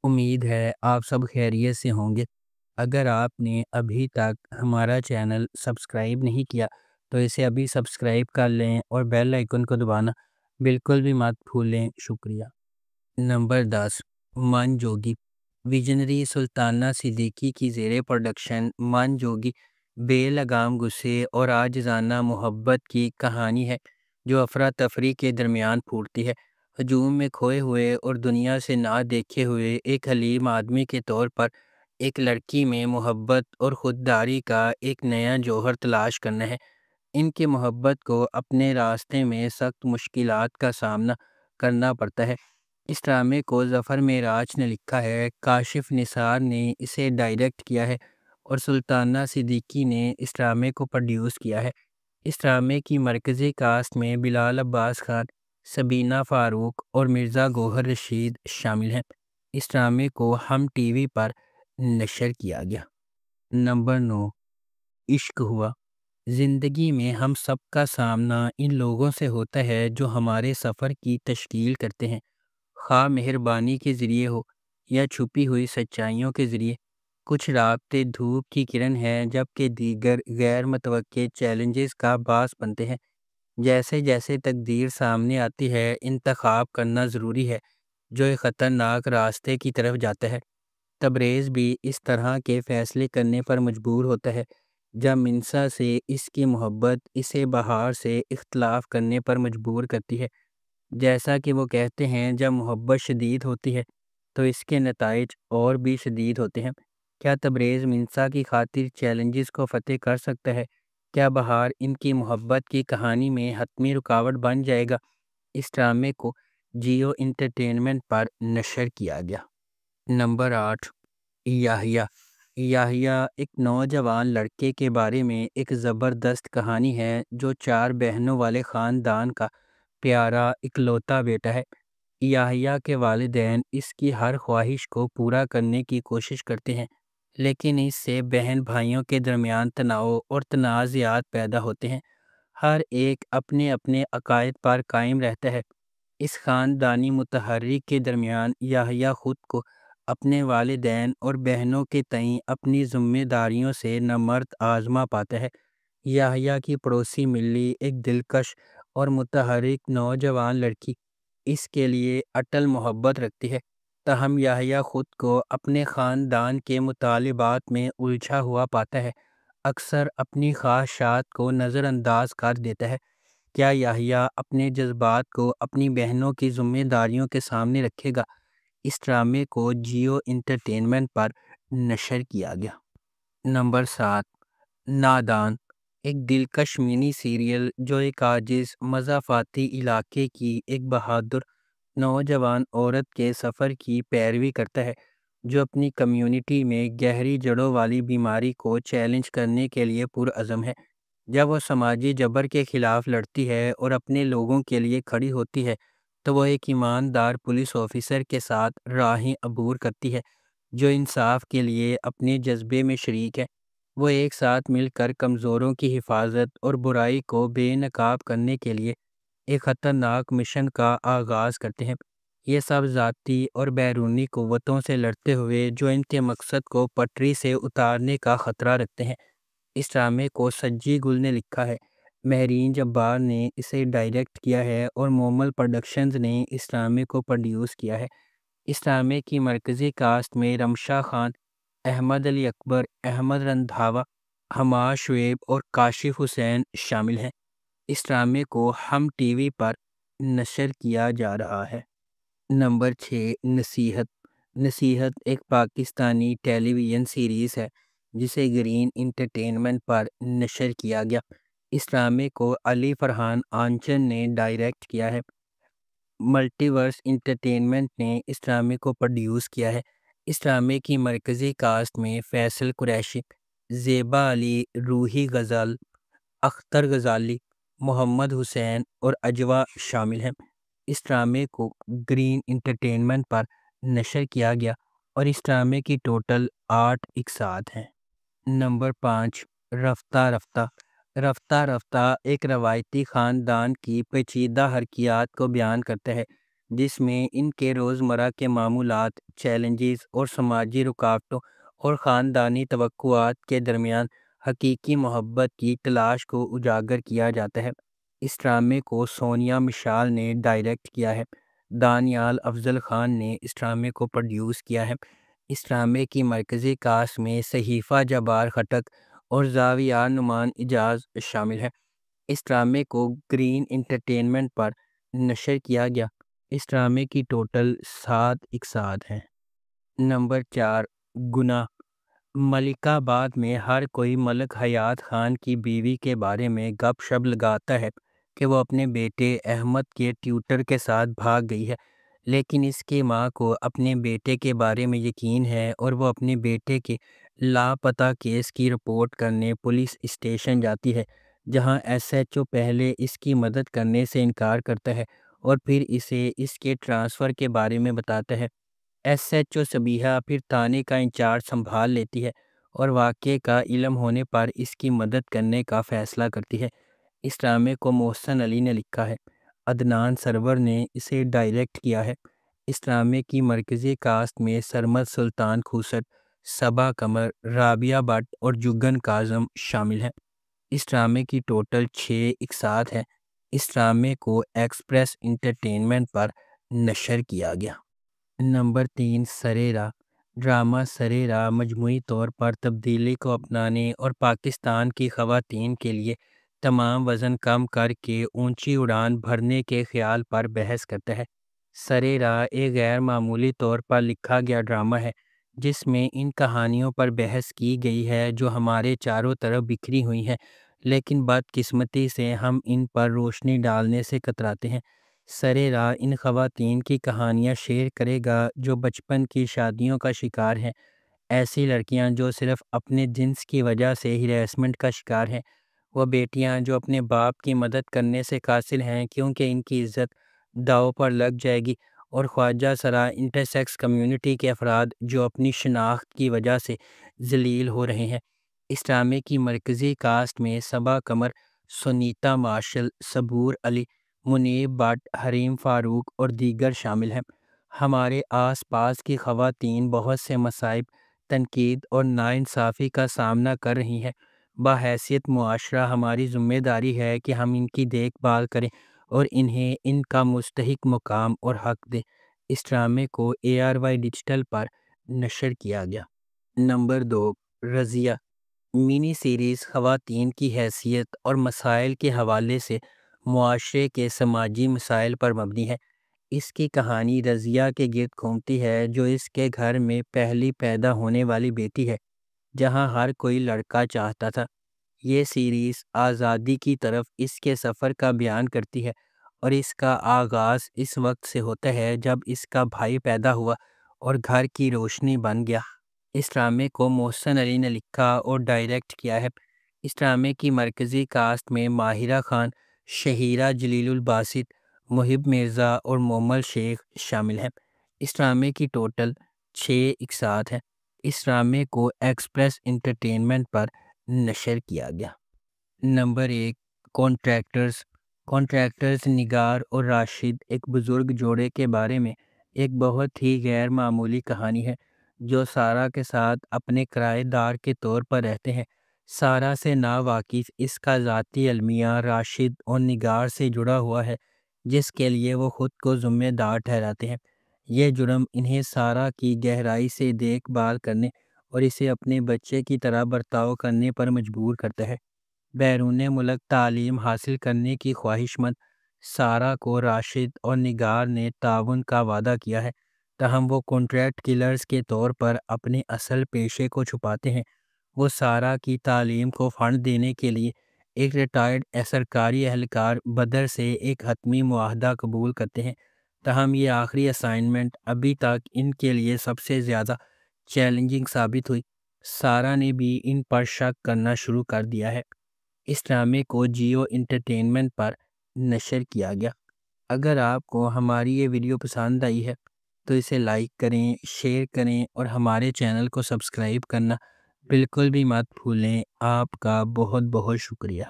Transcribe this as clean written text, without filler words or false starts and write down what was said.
امید ہے آپ سب خیریت سے ہوں گے۔ اگر آپ نے ابھی تک ہمارا چینل سبسکرائب نہیں کیا تو اسے ابھی سبسکرائب کر لیں اور بیل آئیکن کو دبانا بالکل بھی مت بھولیں۔ شکریہ۔ نمبر 10، من جوگی۔ ویژنری سلطانہ صدیقی کی زیر پروڈکشن من جوگی بے لگام غصے اور عاجزانہ محبت کی کہانی ہے جو افراتفری کے درمیان پھوٹتی ہے۔ ہجوم میں کھوئے ہوئے اور دنیا سے نہ دیکھے ہوئے ایک حلیم آدمی کے طور پر ایک لڑکی میں محبت اور خودداری کا ایک نیا جوہر تلاش کرنا ہے۔ ان کی محبت کو اپنے راستے میں سخت مشکلات کا سامنا کرنا پڑتا ہے۔ اس ڈرامے کو ظفر معراج نے لکھا ہے، کاشف نثار نے اسے ڈائریکٹ کیا ہے اور سلطانہ صدیقی نے اس ڈرامے کو پروڈیوس کیا ہے۔ اس ڈرامے کی مرکزی کاسٹ میں بلال عباس خان، سبینہ فاروق اور مرزا گوہر رشید شامل ہیں۔ اس ڈرامے کو ہم ٹی وی پر نشر کیا گیا۔ نمبر 9، عشق ہوا۔ زندگی میں ہم سب کا سامنا ان لوگوں سے ہوتا ہے جو ہمارے سفر کی تشکیل کرتے ہیں، خواہ مہربانی کے ذریعے ہو یا چھپی ہوئی سچائیوں کے ذریعے۔ کچھ رابطے دھوپ کی کرن ہیں جبکہ دیگر غیر متوقع چیلنجز کا باعث بنتے ہیں۔ جیسے جیسے تقدیر سامنے آتی ہے، انتخاب کرنا ضروری ہے جو ایک خطرناک راستے کی طرف جاتا ہے۔ تبریز بھی اس طرح کے فیصلے کرنے پر مجبور ہوتا ہے جب منصا سے اس کی محبت اسے بہار سے اختلاف کرنے پر مجبور کرتی ہے۔ جیسا کہ وہ کہتے ہیں، جب محبت شدید ہوتی ہے تو اس کے نتائج اور بھی شدید ہوتے ہیں۔ کیا تبریز منصا کی خاطر چیلنجز کو فتح کر سکتا ہے؟ کیا بہار ان کی محبت کی کہانی میں حتمی رکاوٹ بن جائے گا؟ اس ڈرامے کو جیو انٹرٹینمنٹ پر نشر کیا گیا۔ نمبر 8، یحییٰ۔ یحییٰ ایک نوجوان لڑکے کے بارے میں ایک زبردست کہانی ہے جو 4 بہنوں والے خاندان کا پیارا اکلوتا بیٹا ہے۔ یحییٰ کے والدین اس کی ہر خواہش کو پورا کرنے کی کوشش کرتے ہیں، لیکن اس سے بہن بھائیوں کے درمیان تناؤ اور تنازعات پیدا ہوتے ہیں۔ ہر ایک اپنے اپنے عقائد پر قائم رہتا ہے۔ اس خاندانی متحرک کے درمیان یحییٰ خود کو اپنے والدین اور بہنوں کے تئیں اپنی ذمہ داریوں سے نامرد آزما پاتا ہے۔ یحییٰ کی پڑوسی ملی ایک دلکش اور متحرک نوجوان لڑکی اس کے لیے اٹل محبت رکھتی ہے، تاہم یحییٰ خود کو اپنے خاندان کے مطالبات میں الجھا ہوا پاتا ہے، اکثر اپنی خواہشات کو نظر انداز کر دیتا ہے۔ کیا یحییٰ اپنے جذبات کو اپنی بہنوں کی ذمہ داریوں کے سامنے رکھے گا؟ اس ڈرامے کو جیو انٹرٹینمنٹ پر نشر کیا گیا۔ نمبر 7، نادان۔ ایک دلکش منی سیریل جو ایک عاجز مضافاتی علاقے کی ایک بہادر نوجوان عورت کے سفر کی پیروی کرتا ہے جو اپنی کمیونٹی میں گہری جڑوں والی بیماری کو چیلنج کرنے کے لیے پرعزم ہے۔ جب وہ سماجی جبر کے خلاف لڑتی ہے اور اپنے لوگوں کے لیے کھڑی ہوتی ہے تو وہ ایک ایماندار پولیس آفیسر کے ساتھ راہیں عبور کرتی ہے جو انصاف کے لیے اپنے جذبے میں شریک ہے۔ وہ ایک ساتھ مل کر کمزوروں کی حفاظت اور برائی کو بے نقاب کرنے کے لیے ایک خطرناک مشن کا آغاز کرتے ہیں۔ یہ سب ذاتی اور بیرونی قوتوں سے لڑتے ہوئے جو ان کے مقصد کو پٹری سے اتارنے کا خطرہ رکھتے ہیں۔ اس ڈرامے کو سجی گل نے لکھا ہے، مہرین جبار نے اسے ڈائریکٹ کیا ہے اور مومل پروڈکشنز نے اس ڈرامے کو پروڈیوس کیا ہے۔ اس ڈرامے کی مرکزی کاسٹ میں رمشا خان، احمد علی اکبر، احمد رندھاوا، حماد شعیب اور کاشف حسین شامل ہیں۔ اس ڈرامے کو ہم ٹی وی پر نشر کیا جا رہا ہے۔ نمبر 6، نصیحت۔ نصیحت ایک پاکستانی ٹیلی ویژن سیریز ہے جسے گرین انٹرٹینمنٹ پر نشر کیا گیا۔ اس ڈرامے کو علی فرحان آنچن نے ڈائریکٹ کیا ہے۔ ملٹی ورس انٹرٹینمنٹ نے اس ڈرامے کو پروڈیوس کیا ہے۔ اس ڈرامے کی مرکزی کاسٹ میں فیصل قریشی، زیبا علی، روحی غزال، اختر غزالی، محمد حسین اور اجوا شامل ہیں۔ اس ڈرامے کو گرین انٹرٹینمنٹ پر نشر کیا گیا اور اس ڈرامے کی ٹوٹل 8 اقساط ہیں۔ نمبر 5، رفتہ رفتہ۔ رفتہ رفتہ ایک روایتی خاندان کی پیچیدہ حرکیات کو بیان کرتا ہے جس میں ان کے روزمرہ کے معمولات، چیلنجز اور سماجی رکاوٹوں اور خاندانی توقعات کے درمیان حقیقی محبت کی تلاش کو اجاگر کیا جاتا ہے۔ اس ڈرامے کو سونیا مشال نے ڈائریکٹ کیا ہے۔ دانیال افضل خان نے اس ڈرامے کو پروڈیوس کیا ہے۔ اس ڈرامے کی مرکزی کاسٹ میں صحیفہ جبار خٹک اور زاویہ نعمان اجاز شامل ہیں۔ اس ڈرامے کو گرین انٹرٹینمنٹ پر نشر کیا گیا۔ اس ڈرامے کی ٹوٹل 7 اقساط ہیں۔ نمبر 4، گناہ۔ ملک آباد میں ہر کوئی ملک حیات خان کی بیوی کے بارے میں گپ شپ لگاتا ہے کہ وہ اپنے بیٹے احمد کے ٹیوٹر کے ساتھ بھاگ گئی ہے، لیکن اس کی ماں کو اپنے بیٹے کے بارے میں یقین ہے اور وہ اپنے بیٹے کے لاپتہ کیس کی رپورٹ کرنے پولیس اسٹیشن جاتی ہے، جہاں ایس ایچ او پہلے اس کی مدد کرنے سے انکار کرتا ہے اور پھر اسے اس کے ٹرانسفر کے بارے میں بتاتا ہے۔ ایس ایچ او صبیحہ پھر تھانے کا انچارج سنبھال لیتی ہے اور واقعے کا علم ہونے پر اس کی مدد کرنے کا فیصلہ کرتی ہے۔ اس ڈرامے کو محسن علی نے لکھا ہے۔ عدنان سرور نے اسے ڈائریکٹ کیا ہے۔ اس ڈرامے کی مرکزی کاسٹ میں سرمد سلطان کھوسٹ، صبا قمر، رابعہ بٹ اور جگن کاظم شامل ہیں۔ اس ڈرامے کی ٹوٹل 6 اقساط ہیں۔ اس ڈرامے کو ایکسپریس انٹرٹینمنٹ پر نشر کیا گیا۔ نمبر 3، سرے راہ۔ ڈرامہ سرے راہ مجموعی طور پر تبدیلی کو اپنانے اور پاکستان کی خواتین کے لیے تمام وزن کم کر کے اونچی اڑان بھرنے کے خیال پر بحث کرتا ہے۔ سرے راہ ایک غیر معمولی طور پر لکھا گیا ڈرامہ ہے جس میں ان کہانیوں پر بحث کی گئی ہے جو ہمارے چاروں طرف بکھری ہوئی ہیں، لیکن بدقسمتی سے ہم ان پر روشنی ڈالنے سے کتراتے ہیں۔ سرے راہ ان خواتین کی کہانیاں شیئر کرے گا جو بچپن کی شادیوں کا شکار ہیں، ایسی لڑکیاں جو صرف اپنے جنس کی وجہ سے ہراسمنٹ کا شکار ہیں، وہ بیٹیاں جو اپنے باپ کی مدد کرنے سے قاصر ہیں کیونکہ ان کی عزت داؤ پر لگ جائے گی، اور خواجہ سرا انٹرسیکس کمیونٹی کے افراد جو اپنی شناخت کی وجہ سے ذلیل ہو رہے ہیں۔ اس ڈرامے کی مرکزی کاسٹ میں صبا قمر، سنیتا مارشل، صبور علی، منیب بٹ، حریم فاروق اور دیگر شامل ہیں۔ ہمارے آس پاس کی خواتین بہت سے مصائب، تنقید اور ناانصافی کا سامنا کر رہی ہیں۔ بحیثیت معاشرہ ہماری ذمہ داری ہے کہ ہم ان کی دیکھ بھال کریں اور انہیں ان کا مستحق مقام اور حق دیں۔ اس ڈرامے کو ARY ڈیجیٹل پر نشر کیا گیا۔ نمبر 2، رضیہ۔ منی سیریز خواتین کی حیثیت اور مسائل کے حوالے سے معاشرے کے سماجی مسائل پر مبنی ہے۔ اس کی کہانی رضیہ کے گرد گھومتی ہے جو اس کے گھر میں پہلی پیدا ہونے والی بیٹی ہے، جہاں ہر کوئی لڑکا چاہتا تھا۔ یہ سیریز آزادی کی طرف اس کے سفر کا بیان کرتی ہے اور اس کا آغاز اس وقت سے ہوتا ہے جب اس کا بھائی پیدا ہوا اور گھر کی روشنی بن گیا۔ اس ڈرامے کو محسن علی نے لکھا اور ڈائریکٹ کیا ہے۔ اس ڈرامے کی مرکزی کاسٹ میں ماہرہ خان، شہیرہ جلیل الباسط، محب مرزا اور مومل شیخ شامل ہیں۔ اس ڈرامے کی ٹوٹل 6 اقساط ہیں۔ اس ڈرامے کو ایکسپریس انٹرٹینمنٹ پر نشر کیا گیا۔ Number 1، contractors. کانٹریکٹرز نگار اور راشد ایک بزرگ جوڑے کے بارے میں ایک بہت ہی غیر معمولی کہانی ہے جو سارہ کے ساتھ اپنے کرایہ دار کے طور پر رہتے ہیں۔ سارہ سے ناواقف اس کا ذاتی المیہ راشد اور نگار سے جڑا ہوا ہے جس کے لیے وہ خود کو ذمہ دار ٹھہراتے ہیں۔ یہ جرم انہیں سارہ کی گہرائی سے دیکھ بھال کرنے اور اسے اپنے بچے کی طرح برتاؤ کرنے پر مجبور کرتا ہے۔ بیرون ملک تعلیم حاصل کرنے کی خواہش مند سارہ کو راشد اور نگار نے تعاون کا وعدہ کیا ہے، تاہم وہ کانٹریکٹ کلرز کے طور پر اپنے اصل پیشے کو چھپاتے ہیں۔ وہ سارہ کی تعلیم کو فنڈ دینے کے لیے ایک ریٹائرڈ سرکاری اہلکار بدر سے ایک حتمی معاہدہ قبول کرتے ہیں، تاہم یہ آخری اسائنمنٹ ابھی تک ان کے لیے سب سے زیادہ چیلنجنگ ثابت ہوئی۔ سارہ نے بھی ان پر شک کرنا شروع کر دیا ہے۔ اس ڈرامے کو جیو انٹرٹینمنٹ پر نشر کیا گیا۔ اگر آپ کو ہماری یہ ویڈیو پسند آئی ہے تو اسے لائک کریں، شیئر کریں اور ہمارے چینل کو سبسکرائب کرنا بالکل بھی مت بھولیں۔ آپ کا بہت بہت شکریہ۔